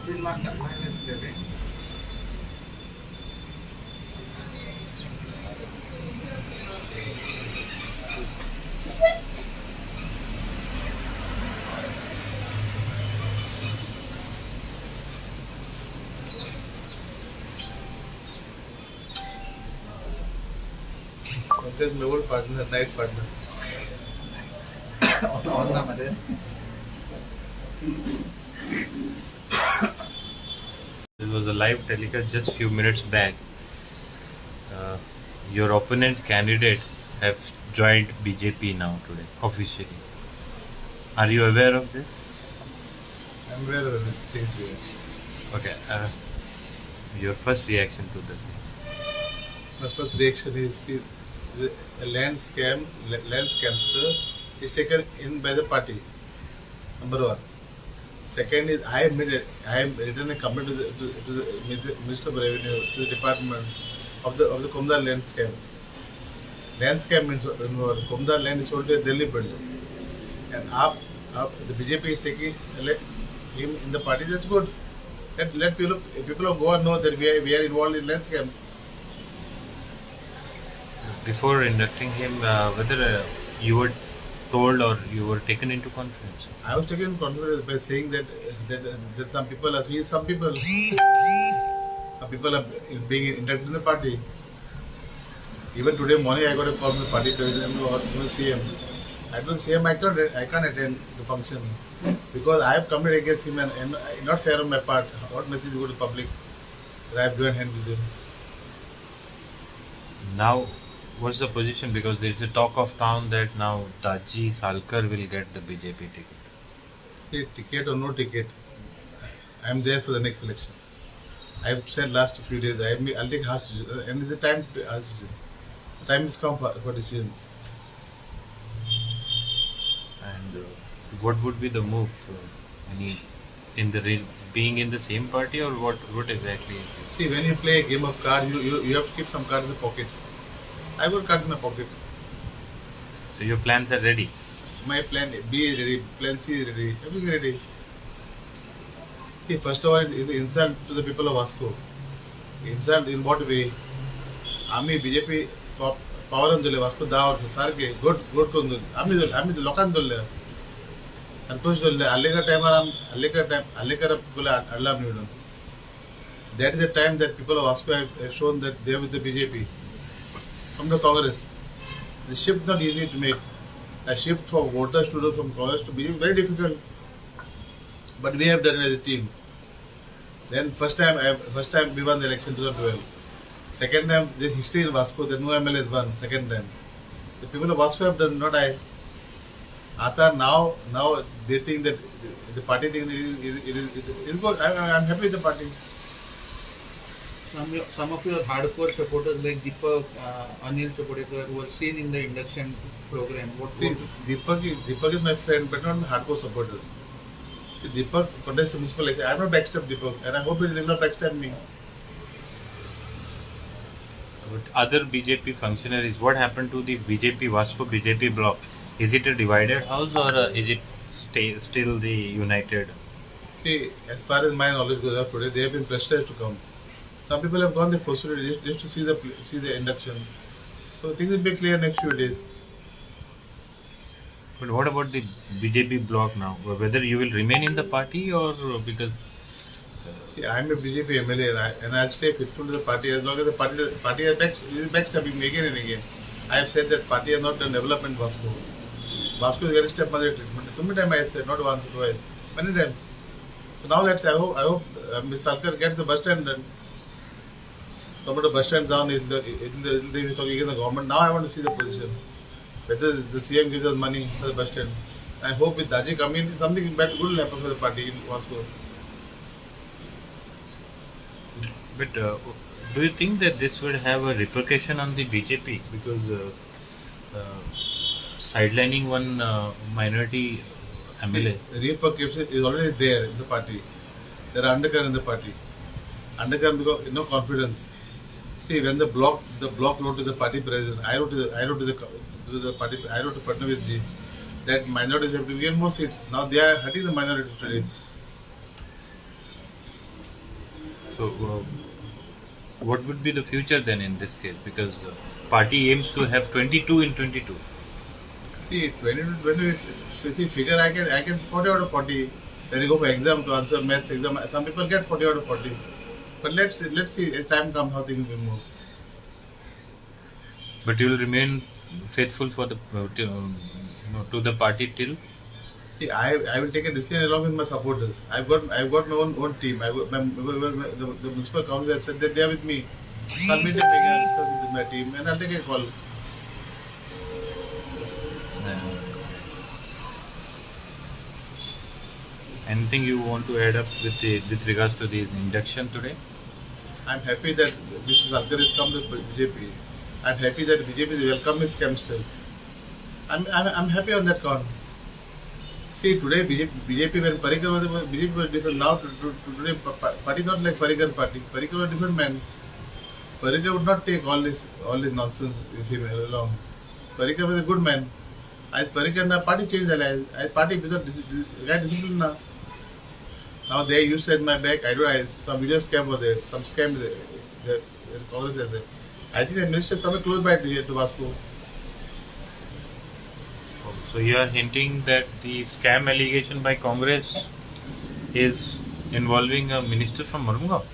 There's my old partner, night partner. This was a live telecast just few minutes back. Your opponent candidate have joined BJP now today, officially. Are you aware of this? I'm aware of the things here. Okay. Your first reaction to this? My first reaction is, see, a land scamster is taken in by the party. Number one. Second is, I have written a comment to the Minister of Revenue, to the Department of the Kumdar land scam. Land scam means when Kumdar land is sold to a Delhi builder, and the BJP is taking him in the party. That's good. Let people of Goa know that we are involved in land scams. Before inducting him, whether you were told or you were taken into confidence? I was taken into confidence by saying that some people are being inducted in the party. Even today morning I got a call from the party president to see him. I told CM I can't attend the function because I have committed against him and not fair on my part. What message go to the public that I have joined hands with him? Now, what's the position? Because there is a talk of town that now Taji Salkar will get the BJP ticket. See, ticket or no ticket, I am there for the next election. I have said last few days, I'll take harsh decisions, and the time has come for decisions. And what would be the move? Being in the same party, or what exactly? See, when you play a game of cards, you have to keep some cards in the pocket. I will cut in my pocket. So your plans are ready? My plan B is ready, plan C is ready, everything ready. See, first of all, it is insult to the people of Vasco. Insult in what way? Ami BJP power on dole Vasco da or sarke good kondul. Ami the lokan dole. And push dole. Allega pula allam nidon. That is the time that people of Vasco have shown that they are with the BJP. From the Congress. The shift not easy to make. A shift for voters to do from Congress to be very difficult. But we have done it as a team. Then first time we won the election 2012. Second time, the history in Vasco, the no MLAs won. Second time. The people of Vasco have done, not I. Now they think that the party thinks it is good. I am happy with the party. Some of your hardcore supporters like Deepak, Anil Chapadekar were seen in the induction program. Deepak is my friend, but not my hardcore supporter. See, Deepak contested municipal election. I have not backstabbed Deepak, and I hope he will not backstab me. But other BJP functionaries, what happened to the Vasco BJP bloc? Is it a divided house, or is it still the united? See, as far as my knowledge goes up today, they have been pressurized to come. Some people have gone there forcefully just to see the induction. So things will be clear next few days. But what about the BJP bloc now? Whether you will remain in the party, or because? See, I am a BJP MLA and I'll stay faithful to the party as long as the party is backstabbing me again and again. I have said that party has not done development in Vasco. Vasco is getting step-mother treatment. So many times I said, not once or twice, many times. So now let's say, I hope Ms. Salkar gets the bus stand done. So the bus stand down, it will be talking against the government. Now I want to see the position. Whether the CM gives us money for the bus stand. I hope with Daji coming, something bad good will happen for the party in Vasco. But do you think that this would have a repercussion on the BJP? Because sidelining one minority MLA. The repercussion is already there in the party. There are undercurrent in the party. Undercurrent because no confidence. See, when the bloc wrote to the party president, I wrote to Fadnavis ji that minorities have to gain more seats. Now they are hurting the minority today. So, what would be the future then in this case? Because party aims to have 22 in 22. See, 20 see figure I can 40 out of 40. When you go for exam to answer maths exam, some people get 40 out of 40. But let's see as time comes how things will move. But you will remain faithful for the to the party till. See, I will take a decision along with my supporters. I've got my own team. I got the municipal council has said that they are with me. I'll meet them again, discuss with my team, and I'll take a call. Anything you want to add up with regards to the induction today? I'm happy that Mr. Sarkar has come to BJP. I'm happy that BJP is welcome his scamsters. I'm happy on that count. See, today BJP when Parrikar was BJP was different. Now today party not like Parrikar party. Parrikar was a different man. Parrikar would not take all this nonsense with him along. Parrikar was a good man. As Parrikar na party changed as party without discipline now. Now they used to at my back. I don't know. Some video scam was there. Some scam the Congress is there. I think the minister is somewhere close by to Vasco. So you are hinting that the scam allegation by Congress is involving a minister from Mormugao?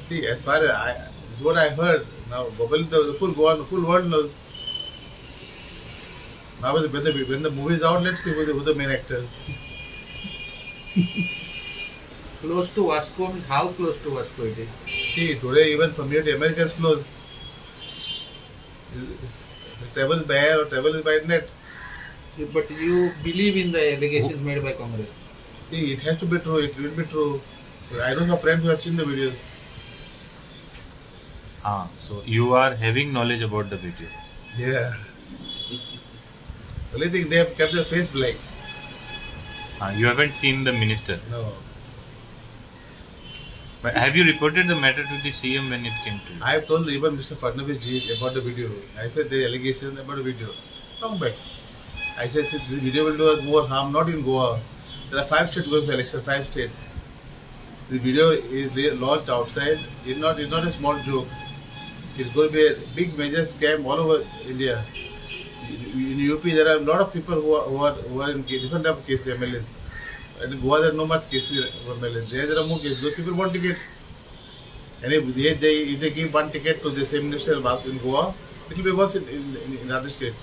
See, as far as this is what I heard. Now, the full world knows. Now, when the movie is out, let's see who the main actor. Close to Vasco means how close to Vasco it is? See, today even from here to America is close. Travel by air or travel by net. But you believe in the allegations made by Congress? See, it has to be true. It will be true. I don't have friends who have seen the videos. So you are having knowledge about the video. Yeah. Only thing they have kept their face blank. You haven't seen the minister. No. But have you reported the matter to the CM when it came to you? I have told even Mr. Fadnavis ji about the video. I said the allegations about the video. Long back. I said this video will do us more harm, not in Goa. There are 5 states going for election, 5 states. The video is launched outside. It's not a small joke. It's going to be a big major scam all over India. In UP there are a lot of people who are in different type of cases, MLAs. In Goa there are no much cases for MLAs. There are more cases. Those people want tickets. And if they give one ticket to the same minister in Goa, it will be worse in other states.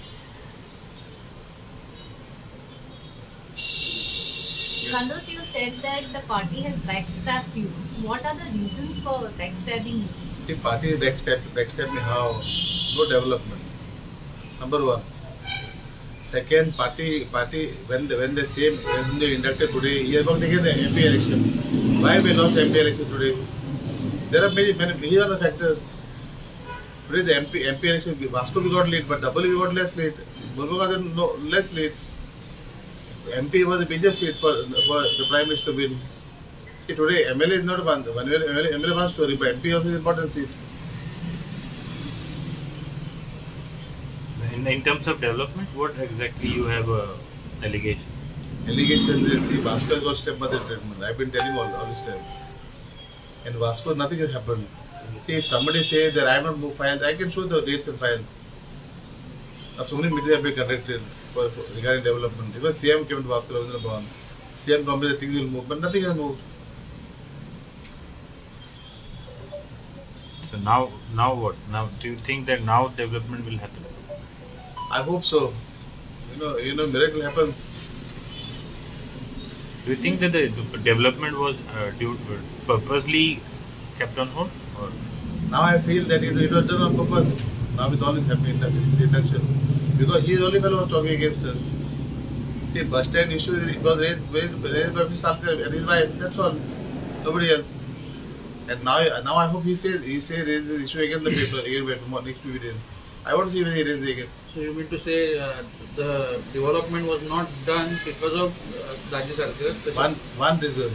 Santosh, you said that the party has backstabbed you. What are the reasons for backstabbing you? See, party is backstab me how? No development. Number one. Second, party when they inducted today, he has not taken the MP election. Why we lost MP election today? There are many here are the factors. Today the MP election, Vasco we got lead, but double we got less lead. Mormugao got less lead. MP was the biggest seat for the Prime Minister to win. See, today MLA is not one. MLA one story, but MP also is an important seat. In terms of development, what exactly you have allegation? Allegation, see, Vasco has got stepmother treatment. I've been telling all this time. And Vasco, nothing has happened. See, if somebody says that I have not moved files, I can show the dates and files. So many meetings have been conducted regarding development. Even CM came to Vasco Ravindra Bhavan. CM promised that things will move, but nothing has moved. So now what? Now do you think that now development will happen? I hope so. Miracle happens. Do you think that the development was purposely kept on hold? Or? Now I feel that it was done on purpose. Now with all this happening in the induction. Because he is the only fellow who was talking against us. See, bus stand issue was raised by Mr. Sarkar and his wife. That's all. Nobody else. And now I hope he says raise this issue again in the paper again by tomorrow, next 2 days. I want to see whether he raises it again. So you mean to say the development was not done because of Rajya Sarkar? One reason.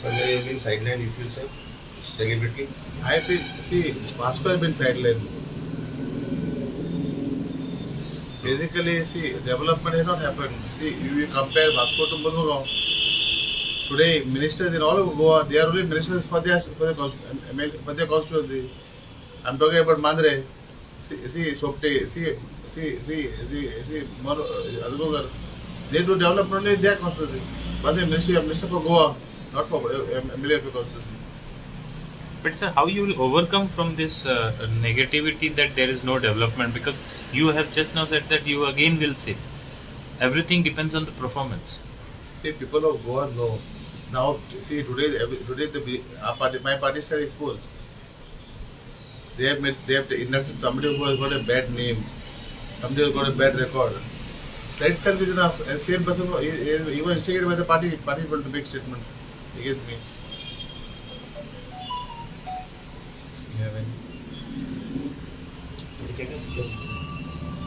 Sanjay, you have been sidelined, you feel, sir? Deliberately? I feel, see, Vasco has been sidelined. Basically, see, development has not happened. See, you compare Vasco to Mormugao. Today, ministers in all over Goa, they are only ministers for their constituency. I'm talking about Mandre. See, Sopte, see, Azugar. They do development only in their constituency. But the minister for Goa, not for MLA of constituency. But sir, how you will overcome from this negativity that there is no development? Because you have just now said that you again will say everything depends on the performance. See, people of Goa know. Now, see, today my party is exposed. They have inducted somebody who has got a bad name, somebody who has got a bad record. That itself is enough. And same person, he was instigated by the party to make statements against me. You have any? Okay.